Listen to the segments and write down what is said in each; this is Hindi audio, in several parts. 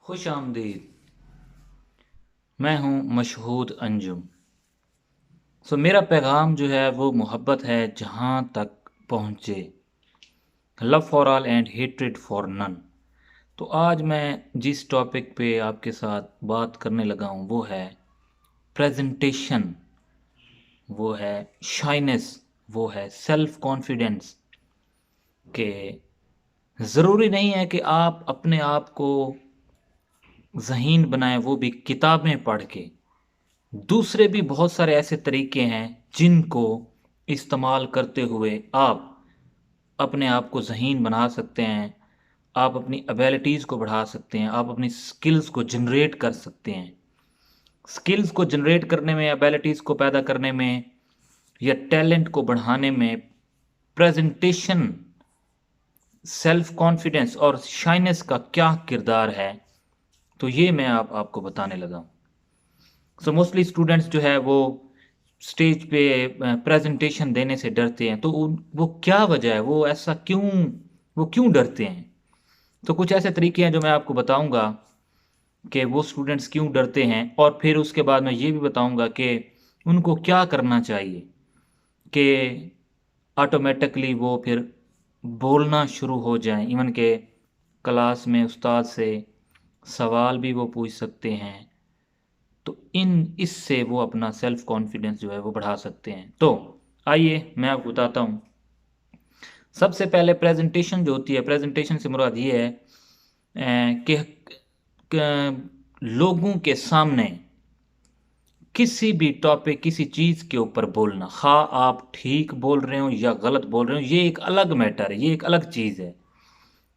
खुश आमदीद। मैं हूँ मशहूद अंजुम। मेरा पैगाम जो है वो मोहब्बत है जहाँ तक पहुँचे, love for all and hatred for none. तो आज मैं जिस टॉपिक पे आपके साथ बात करने लगा हूँ वो है प्रेजेंटेशन, वो है शाइनेस, वो है सेल्फ कॉन्फिडेंस। के ज़रूरी नहीं है कि आप अपने आप को ज़हीन बनाएं, वो भी किताबें पढ़ के। दूसरे भी बहुत सारे ऐसे तरीके हैं जिनको इस्तेमाल करते हुए आप अपने आप को ज़हीन बना सकते हैं, आप अपनी एबिलिटीज़ को बढ़ा सकते हैं, आप अपनी स्किल्स को जनरेट कर सकते हैं। स्किल्स को जनरेट करने में, एबिलिटीज़ को पैदा करने में या टैलेंट को बढ़ाने में प्रेजेंटेशन, सेल्फ कॉन्फिडेंस और शाइनेस का क्या किरदार है, तो ये मैं आपको बताने लगा हूँ। मोस्टली स्टूडेंट्स जो है वो स्टेज पे प्रेजेंटेशन देने से डरते हैं। तो वो क्या वजह है, वो ऐसा क्यों, वो क्यों डरते हैं? तो कुछ ऐसे तरीके हैं जो मैं आपको बताऊंगा कि वो स्टूडेंट्स क्यों डरते हैं, और फिर उसके बाद मैं ये भी बताऊंगा कि उनको क्या करना चाहिए कि ऑटोमेटिकली वो फिर बोलना शुरू हो जाएं। इवन के क्लास में उस्ताद से सवाल भी वो पूछ सकते हैं। तो इससे वो अपना सेल्फ कॉन्फिडेंस जो है वो बढ़ा सकते हैं। तो आइए मैं आपको बताता हूँ। सबसे पहले प्रेजेंटेशन जो होती है, प्रेजेंटेशन से मुराद ये है कि लोगों के सामने किसी भी टॉपिक, किसी चीज़ के ऊपर बोलना, खा आप ठीक बोल रहे हो या गलत बोल रहे हो, ये एक अलग मैटर है, ये एक अलग चीज़ है।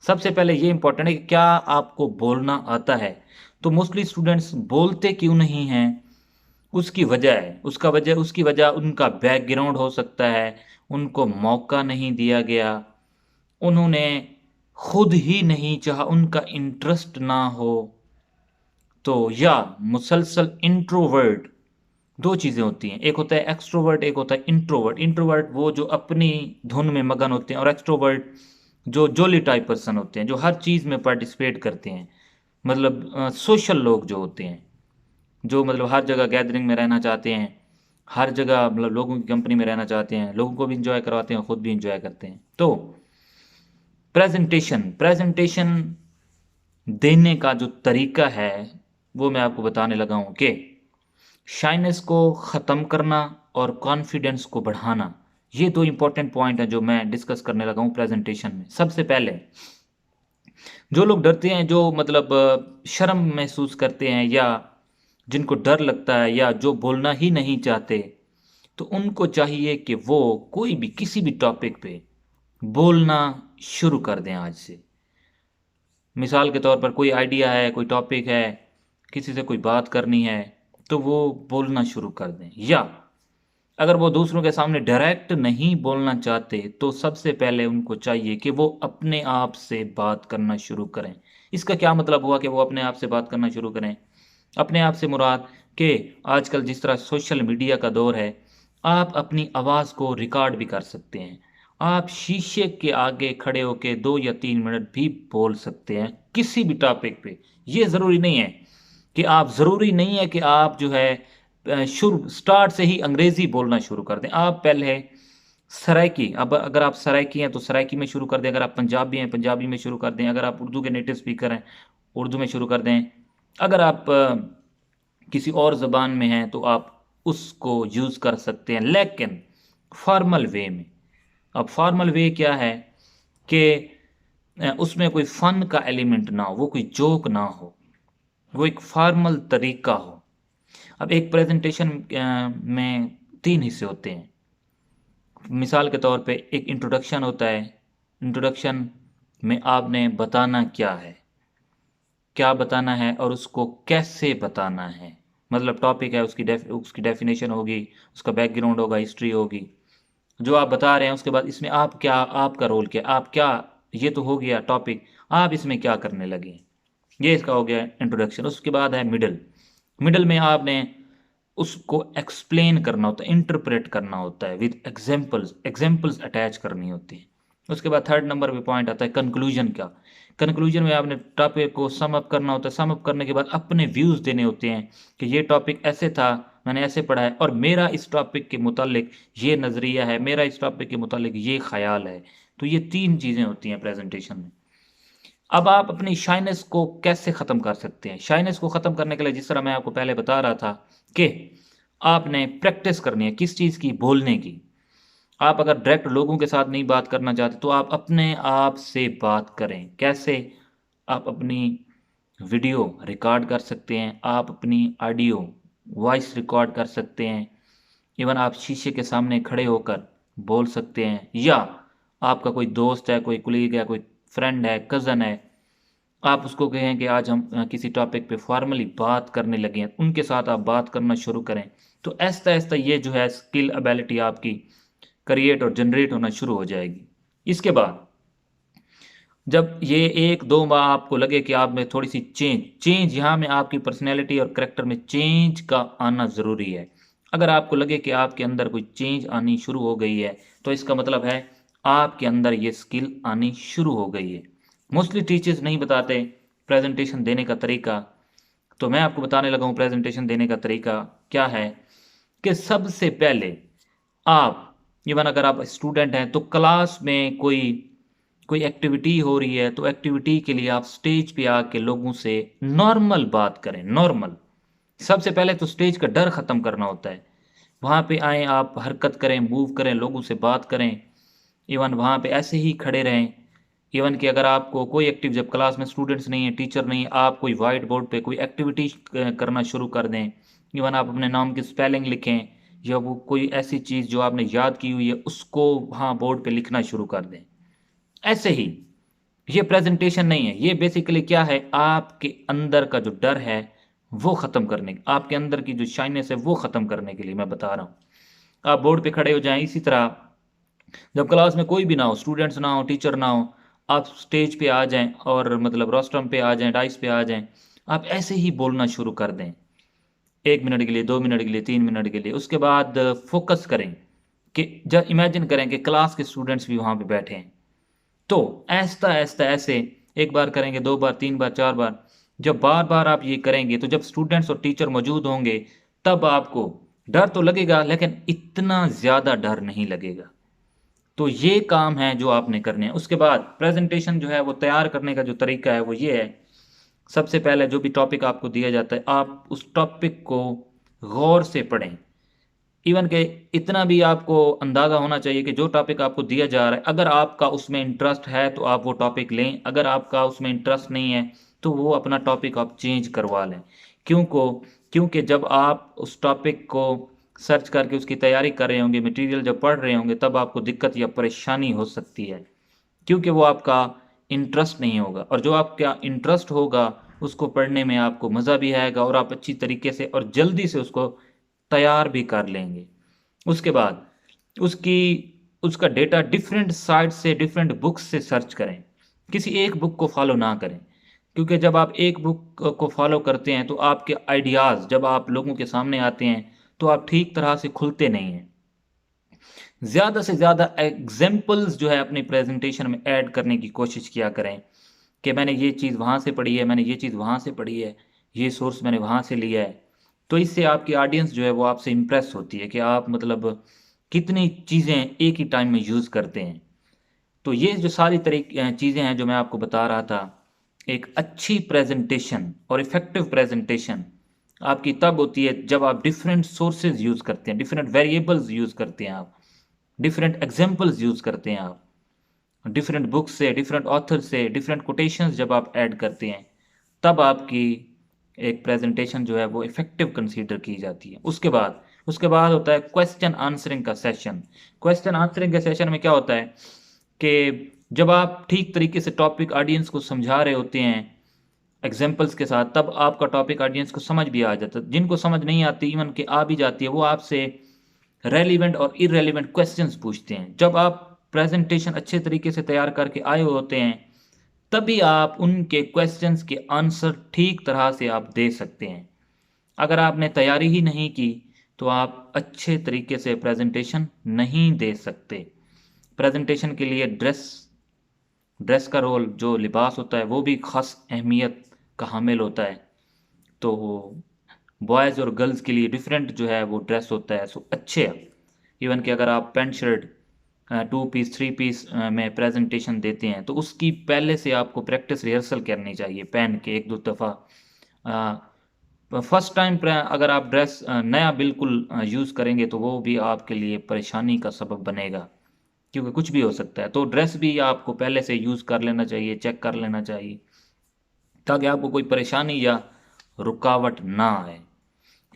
सबसे पहले ये इंपॉर्टेंट है कि क्या आपको बोलना आता है। तो मोस्टली स्टूडेंट्स बोलते क्यों नहीं हैं, उसकी वजह है, उसकी वजह उनका बैकग्राउंड हो सकता है, उनको मौका नहीं दिया गया, उन्होंने खुद ही नहीं चाहा, उनका इंटरेस्ट ना हो। तो या मुसलसल इंट्रोवर्ट, दो चीज़ें होती हैं, एक होता है एक्सट्रोवर्ट, एक होता है इंट्रोवर्ट। इंट्रोवर्ट वो जो अपनी धुन में मगन होते हैं, और एक्सट्रोवर्ट जो जोली टाइप पर्सन होते हैं, जो हर चीज़ में पार्टिसिपेट करते हैं। मतलब सोशल लोग जो होते हैं, जो मतलब हर जगह गैदरिंग में रहना चाहते हैं, हर जगह मतलब लोगों की कंपनी में रहना चाहते हैं, लोगों को भी इंजॉय करवाते हैं, खुद भी इंजॉय करते हैं। तो प्रेजेंटेशन, प्रेजेंटेशन देने का जो तरीका है वो मैं आपको बताने लगा हूं कि शाइनेस को ख़त्म करना और कॉन्फिडेंस को बढ़ाना, ये दो इंपॉर्टेंट पॉइंट है जो मैं डिस्कस करने लगा हूं प्रेजेंटेशन में। सबसे पहले जो लोग डरते हैं, जो मतलब शर्म महसूस करते हैं, या जिनको डर लगता है, या जो बोलना ही नहीं चाहते, तो उनको चाहिए कि वो कोई भी किसी भी टॉपिक पे बोलना शुरू कर दें आज से। मिसाल के तौर पर कोई आइडिया है, कोई टॉपिक है, किसी से कोई बात करनी है, तो वो बोलना शुरू कर दें। या अगर वो दूसरों के सामने डायरेक्ट नहीं बोलना चाहते, तो सबसे पहले उनको चाहिए कि वो अपने आप से बात करना शुरू करें। इसका क्या मतलब हुआ कि वो अपने आप से बात करना शुरू करें? अपने आप से मुराद कि आजकल जिस तरह सोशल मीडिया का दौर है, आप अपनी आवाज़ को रिकॉर्ड भी कर सकते हैं। आप शीशे के आगे खड़े होकर 2 या 3 मिनट भी बोल सकते हैं किसी भी टॉपिक पे। ये ज़रूरी नहीं है कि आप जो है शुरू स्टार्ट से ही अंग्रेज़ी बोलना शुरू कर दें। आप पहले सराइकी, अब अगर आप सराइकी हैं तो सराइकी में शुरू कर दें, अगर आप पंजाबी हैं पंजाबी में शुरू कर दें, अगर आप उर्दू के नेटिव स्पीकर हैं उर्दू में शुरू कर दें, अगर आप किसी और ज़बान में हैं तो आप उसको यूज़ कर सकते हैं, लेकिन फॉर्मल वे में। अब फॉर्मल वे क्या है कि उसमें कोई फ़न का एलिमेंट ना हो, वो कोई जोक ना हो, वो एक फॉर्मल तरीका हो। अब एक प्रेजेंटेशन में 3 हिस्से होते हैं। मिसाल के तौर पे एक इंट्रोडक्शन होता है। इंट्रोडक्शन में आपने बताना क्या है, क्या बताना है और उसको कैसे बताना है। मतलब टॉपिक है, उसकी डेफिनेशन होगी, उसका बैकग्राउंड होगा, हिस्ट्री होगी, जो आप बता रहे हैं। उसके बाद इसमें आप क्या, आपका रोल क्या, आप क्या, ये तो हो गया टॉपिक, आप इसमें क्या करने लगे, ये इसका हो गया इंट्रोडक्शन। उसके बाद है मिडल। मिडल में आपने उसको एक्सप्लेन करना होता है, इंटरप्रेट करना होता है, विद एग्जाम्पल्स, एग्जाम्पल्स अटैच करनी होती है। उसके बाद थर्ड नंबर पे पॉइंट आता है कंक्लूजन का, कंक्लूजन में आपने टॉपिक को सम अप करना होता है। सम अप करने के बाद अपने व्यूज़ देने होते हैं कि ये टॉपिक ऐसे था, मैंने ऐसे पढ़ा है और मेरा इस टॉपिक के मुतालिक ये नज़रिया है, मेरा इस टॉपिक के मुतालिक ये ख़याल है। तो ये 3 चीज़ें होती हैं प्रेजेंटेशन में। अब आप अपनी शाइनेस को कैसे ख़त्म कर सकते हैं? शाइनेस को ख़त्म करने के लिए जिस तरह मैं आपको पहले बता रहा था कि आपने प्रैक्टिस करनी है किस चीज़ की? बोलने की। आप अगर डायरेक्ट लोगों के साथ नहीं बात करना चाहते तो आप अपने आप से बात करें। कैसे? आप अपनी वीडियो रिकॉर्ड कर सकते हैं, आप अपनी ऑडियो वॉइस रिकॉर्ड कर सकते हैं, इवन आप शीशे के सामने खड़े होकर बोल सकते हैं, या आपका कोई दोस्त है, कोई कुलीग है, कोई फ्रेंड है, कज़न है, आप उसको कहें कि आज हम किसी टॉपिक पे फॉर्मली बात करने लगे हैं, उनके साथ आप बात करना शुरू करें। तो आहिस्ता-आहिस्ता ये जो है स्किल एबिलिटी आपकी क्रिएट और जनरेट होना शुरू हो जाएगी। इसके बाद जब ये 1-2 माह आपको लगे कि आप में थोड़ी-सी चेंज यहाँ में आपकी पर्सनैलिटी और करैक्टर में चेंज का आना ज़रूरी है। अगर आपको लगे कि आपके अंदर कोई चेंज आनी शुरू हो गई है, तो इसका मतलब है आपके अंदर ये स्किल आनी शुरू हो गई है। मोस्टली टीचर्स नहीं बताते प्रेज़ेंटेशन देने का तरीका, तो मैं आपको बताने लगा हूँ प्रेज़ेंटेशन देने का तरीका क्या है कि सबसे पहले आप इवन अगर आप स्टूडेंट हैं तो क्लास में कोई कोई एक्टिविटी हो रही है तो एक्टिविटी के लिए आप स्टेज पे आके लोगों से नॉर्मल बात करें। नॉर्मल सबसे पहले तो स्टेज का डर ख़त्म करना होता है। वहाँ पे आए, आप हरकत करें, मूव करें, लोगों से बात करें, इवन वहाँ पे ऐसे ही खड़े रहें। इवन कि अगर आपको कोई एक्टिव, जब क्लास में स्टूडेंट्स नहीं है, टीचर नहीं है, आप कोई वाइट बोर्ड पे कोई एक्टिविटी करना शुरू कर दें। इवन आप अपने नाम की स्पेलिंग लिखें, या वो कोई ऐसी चीज़ जो आपने याद की हुई है उसको वहाँ बोर्ड पे लिखना शुरू कर दें। ऐसे ही ये प्रेजेंटेशन नहीं है, ये बेसिकली क्या है, आपके अंदर का जो डर है वो ख़त्म करने, आपके अंदर की जो शाइनेस है वो ख़त्म करने के लिए मैं बता रहा हूँ। आप बोर्ड पे खड़े हो जाएं। इसी तरह जब क्लास में कोई भी ना हो, स्टूडेंट्स ना हो, टीचर ना हो, आप स्टेज पे आ जाएं और मतलब रोस्ट्रम पे आ जाएं, डाइस पे आ जाएं, आप ऐसे ही बोलना शुरू कर दें 1 मिनट के लिए, 2 मिनट के लिए, 3 मिनट के लिए। उसके बाद फोकस करें कि जब इमेजिन करें कि क्लास के स्टूडेंट्स भी वहाँ पे बैठे हैं। तो आहिस्ता-आहिस्ता ऐसे 1 बार करेंगे, 2 बार, 3 बार, 4 बार। जब बार-बार आप ये करेंगे तो जब स्टूडेंट्स और टीचर मौजूद होंगे तब आपको डर तो लगेगा, लेकिन इतना ज़्यादा डर नहीं लगेगा। तो ये काम है जो आपने करने हैं। उसके बाद प्रेज़ेंटेशन जो है वो तैयार करने का जो तरीका है वो ये है, सबसे पहले जो भी टॉपिक आपको दिया जाता है, आप उस टॉपिक को गौर से पढ़ें। इवन कि इतना भी आपको अंदाज़ा होना चाहिए कि जो टॉपिक आपको दिया जा रहा है, अगर आपका उसमें इंटरेस्ट है तो आप वो टॉपिक लें, अगर आपका उसमें इंटरेस्ट नहीं है तो वो अपना टॉपिक आप चेंज करवा लें। क्योंकि जब आप उस टॉपिक को सर्च करके उसकी तैयारी कर रहे होंगे, मटेरियल जब पढ़ रहे होंगे, तब आपको दिक्कत या परेशानी हो सकती है, क्योंकि वो आपका इंटरेस्ट नहीं होगा। और जो आपका इंटरेस्ट होगा उसको पढ़ने में आपको मज़ा भी आएगा और आप अच्छी तरीके से और जल्दी से उसको तैयार भी कर लेंगे। उसके बाद उसकी उसका डेटा डिफरेंट साइट से, डिफरेंट बुक्स से सर्च करें। किसी एक बुक को फॉलो ना करें, क्योंकि जब आप एक बुक को फॉलो करते हैं तो आपके आइडियाज़ जब आप लोगों के सामने आते हैं तो आप ठीक तरह से खुलते नहीं हैं। ज़्यादा से ज़्यादा एग्जाम्पल्स जो है अपनी प्रेजेंटेशन में ऐड करने की कोशिश किया करें कि मैंने ये चीज़ वहाँ से पढ़ी है, मैंने ये चीज़ वहाँ से पढ़ी है, ये सोर्स मैंने वहाँ से लिया है। तो इससे आपकी ऑडियंस जो है वो आपसे इम्प्रेस होती है कि आप मतलब कितनी चीज़ें एक ही टाइम में यूज़ करते हैं। तो ये जो सारी चीज़ें हैं जो मैं आपको बता रहा था, एक अच्छी प्रेजेंटेशन और इफ़ेक्टिव प्रेजेंटेशन आपकी तब होती है जब आप डिफरेंट सोर्सेज यूज़ करते हैं, डिफरेंट वेरिएबल्स यूज़ करते हैं, आप डिफरेंट एग्जाम्पल्स यूज़ करते हैं, आप डिफरेंट बुक्स से, डिफरेंट ऑथर से, डिफरेंट कोटेशंस जब आप ऐड करते हैं, तब आपकी एक प्रेजेंटेशन जो है वो इफ़ेक्टिव कंसीडर की जाती है। उसके बाद होता है क्वेश्चन आंसरिंग का सेशन। क्वेश्चन आंसरिंग के सेशन में क्या होता है कि जब आप ठीक तरीके से टॉपिक ऑडियंस को समझा रहे होते हैं एग्जाम्पल्स के साथ, तब आपका टॉपिक ऑडियंस को समझ भी आ जाता है। जिनको समझ नहीं आती, इवन कि आ भी जाती है, वो आपसे रेलिवेंट और इरेलीवेंट क्वेश्चंस पूछते हैं। जब आप प्रेजेंटेशन अच्छे तरीके से तैयार करके आए होते हैं तभी आप उनके क्वेश्चंस के आंसर ठीक तरह से आप दे सकते हैं। अगर आपने तैयारी ही नहीं की तो आप अच्छे तरीके से प्रेजेंटेशन नहीं दे सकते। प्रेजेंटेशन के लिए ड्रेस ड्रेस का रोल, जो लिबास होता है वो भी ख़ास अहमियत का हामिल होता है। तो बॉयज़ और गर्ल्स के लिए डिफरेंट जो है वो ड्रेस होता है, सो अच्छे। इवन कि अगर आप पैंट शर्ट 2 पीस 3 पीस में प्रेजेंटेशन देते हैं तो उसकी पहले से आपको प्रैक्टिस रिहर्सल करनी चाहिए, पहन के एक दो दफ़ा। फर्स्ट टाइम अगर आप ड्रेस नया बिल्कुल यूज़ करेंगे तो वो भी आपके लिए परेशानी का सबब बनेगा, क्योंकि कुछ भी हो सकता है। तो ड्रेस भी आपको पहले से यूज़ कर लेना चाहिए, चेक कर लेना चाहिए, ताकि आपको कोई परेशानी या रुकावट ना आए।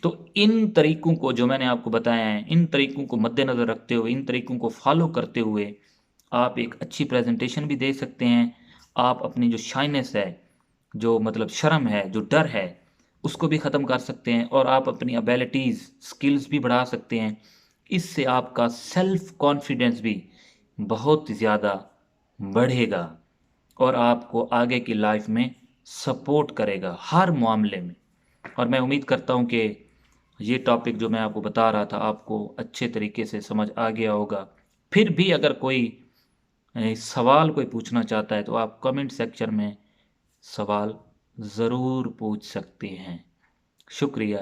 तो इन तरीकों को जो मैंने आपको बताया है, इन तरीकों को मद्देनज़र रखते हुए, इन तरीकों को फॉलो करते हुए आप एक अच्छी प्रेजेंटेशन भी दे सकते हैं। आप अपनी जो शाइनेस है, जो मतलब शर्म है, जो डर है, उसको भी ख़त्म कर सकते हैं और आप अपनी एबिलिटीज़, स्किल्स भी बढ़ा सकते हैं। इससे आपका सेल्फ कॉन्फिडेंस भी बहुत ज़्यादा बढ़ेगा और आपको आगे की लाइफ में सपोर्ट करेगा हर मामले में। और मैं उम्मीद करता हूँ कि ये टॉपिक जो मैं आपको बता रहा था आपको अच्छे तरीके से समझ आ गया होगा। फिर भी अगर कोई सवाल कोई पूछना चाहता है तो आप कमेंट सेक्शन में सवाल ज़रूर पूछ सकते हैं। शुक्रिया।